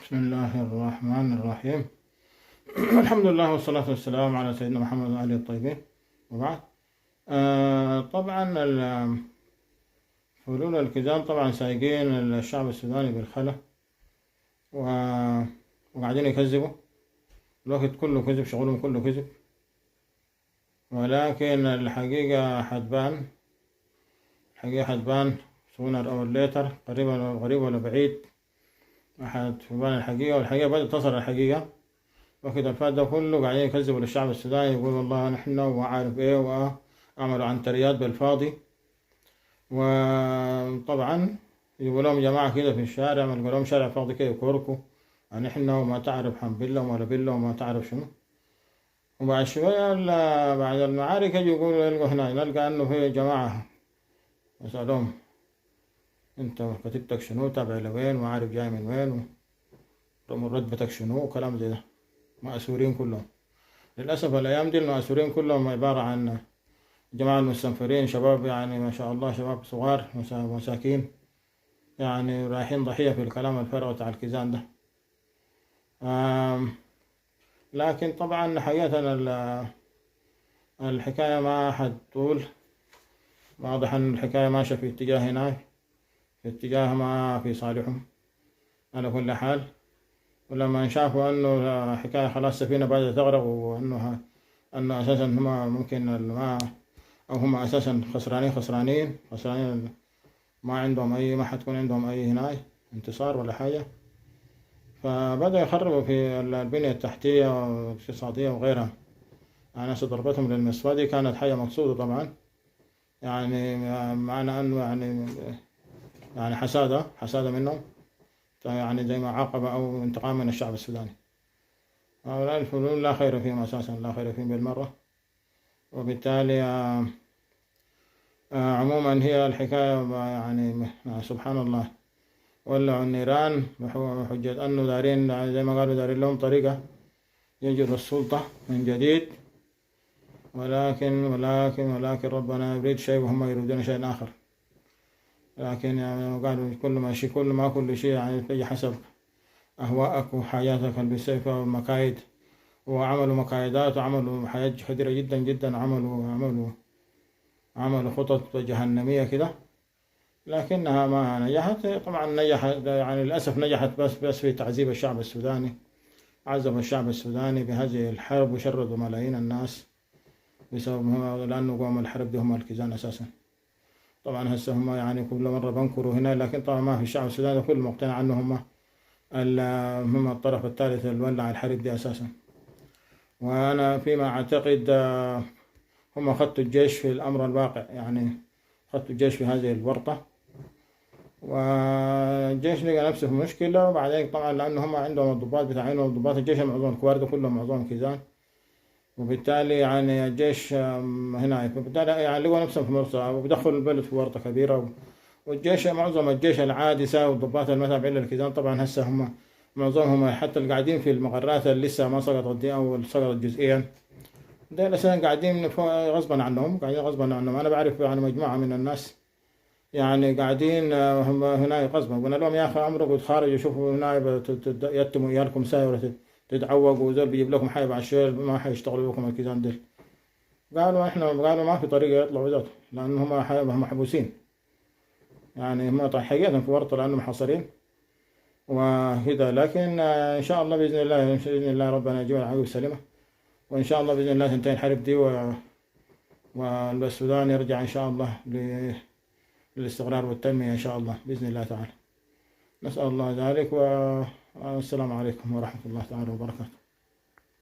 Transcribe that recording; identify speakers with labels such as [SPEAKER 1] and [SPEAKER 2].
[SPEAKER 1] بسم الله الرحمن الرحيم. الحمد لله والصلاة والسلام على سيدنا محمد وآله الطيبين، وبعد. طبعا فلول الكيزان طبعا سايقين الشعب السوداني بالخلا وقاعدين يكذبوا. الوقت كله كذب، شغلهم كله كذب، ولكن الحقيقة حتبان sooner or later، قريب ولا بعيد حتبان الحقيقة. والحقيقة بدأت تصل الحقيقة. وكده الفات ده كله قاعدين يكذبوا للشعب السوداني، يقول والله نحن وما عارف ايه، وعملوا عنتريات بالفاضي. وطبعا يقول لهم جماعة كده في الشارع، ما يقول لهم شارع فاضي كده يكوركوا نحن وما تعرف حنبلة ولا بلة وما تعرف شنو. وبعد شوية بعد المعارك يجي يقولوا يلقوا هنا، نلقى انه في جماعة يسألهم انت كتبتك شنو، تابع لوين، وعارف جاي من وين، رتبتك شنو، وكلام زي ده. مأسورين كلهم للأسف. الأيام دي المأسورين كلهم عبارة عن جماعة المستنفرين، شباب يعني ما شاء الله، شباب صغار مساكين، يعني رايحين ضحية في الكلام الفارغ بتاع الكيزان ده. لكن طبعا حقيقة الحكاية ما حتطول. واضح أن الحكاية ماشية في اتجاه هناك، في اتجاه ما في صالحهم على كل حال. ولما شافوا انه الحكاية خلاص السفينة بدأت تغرق، انه اساسا هم ممكن ما، او هم اساسا خسرانين، ما حتكون عندهم اي هناي انتصار ولا حاجة. فبدأوا يخربوا في البنية التحتية والاقتصادية وغيرها. يعني ضربتهم للمسودة دي كانت حاجة مقصودة طبعا، يعني معنى انه يعني حسادة منهم، يعني زي ما عاقبة أو انتقام من الشعب السوداني. هؤلاء الفلول لا خير فيهم أساسا، لا خير فيهم بالمرة. وبالتالي عموما هي الحكاية يعني سبحان الله، ولعوا النيران بحجة أنه دارين زي ما قالوا، دارين لهم طريقة يجروا السلطة من جديد. ولكن ربنا يريد شيء وهم يريدون شيء آخر. لكن يعني قالوا كل شيء يعني تجي حسب أهواءك وحاجاتك بالسيف والمكايد. وعملوا مكايدات وعملوا حاجات كثيرة جدا جدا، عملوا خطط جهنمية كده، لكنها ما نجحت. طبعا نجحت يعني للأسف، نجحت بس في تعذيب الشعب السوداني. عذب الشعب السوداني بهذه الحرب وشردوا ملايين الناس بسبب لأنه قوم الحرب دي هم الكيزان أساسا. طبعا هسه هم يعني كل مرة بنكروا هنا، لكن طبعا ما في الشعب السوداني كل مقتنع أنه هم الطرف الثالث اللي ولع الحرب دي أساسا. وأنا فيما أعتقد هم خدوا الجيش في الأمر الواقع، يعني خدوا الجيش في هذه الورطة، والجيش لقى نفسه في مشكلة. وبعدين طبعا لأنه هم عندهم الضباط بتاعينهم، ضباط الجيش معظم الكوار ده كلهم معظم كيزان، وبالتالي يعني الجيش هنا، فبالتالي يعني لقوا نفسهم في مرصع وبدخلوا البلد في ورطة كبيرة. والجيش معظم الجيش العادسة والضباط المتابعين للكيزان طبعا هسه هم معظمهم حتى اللي قاعدين في المقرات اللي لسه ما سقطت دي أو سقطت جزئيا، ده أساسا قاعدين غصبا عنهم. أنا بعرف يعني مجموعة من الناس يعني قاعدين هم هنا غصبا. قلنا لهم يا أخي عمرك وتخارجوا شوفوا هنا يتموا إيالكم ساي ولا تتعوقوا، وزول بيجيب لكم حي بعد شوية ما حيشتغلوا لكم الكيزان ديل. قالوا ما في طريقة يطلعوا ذاته، لأن هم محبوسين، يعني هم حقيقة في ورطة لأنهم محاصرين وكذا. لكن إن شاء الله بإذن الله ربنا يجيب العدو السليمة، وإن شاء الله بإذن الله تنتهي الحرب دي والسودان يرجع إن شاء الله للاستقرار والتنمية إن شاء الله بإذن الله تعالى. نسأل الله ذلك، والسلام عليكم ورحمة الله تعالى وبركاته.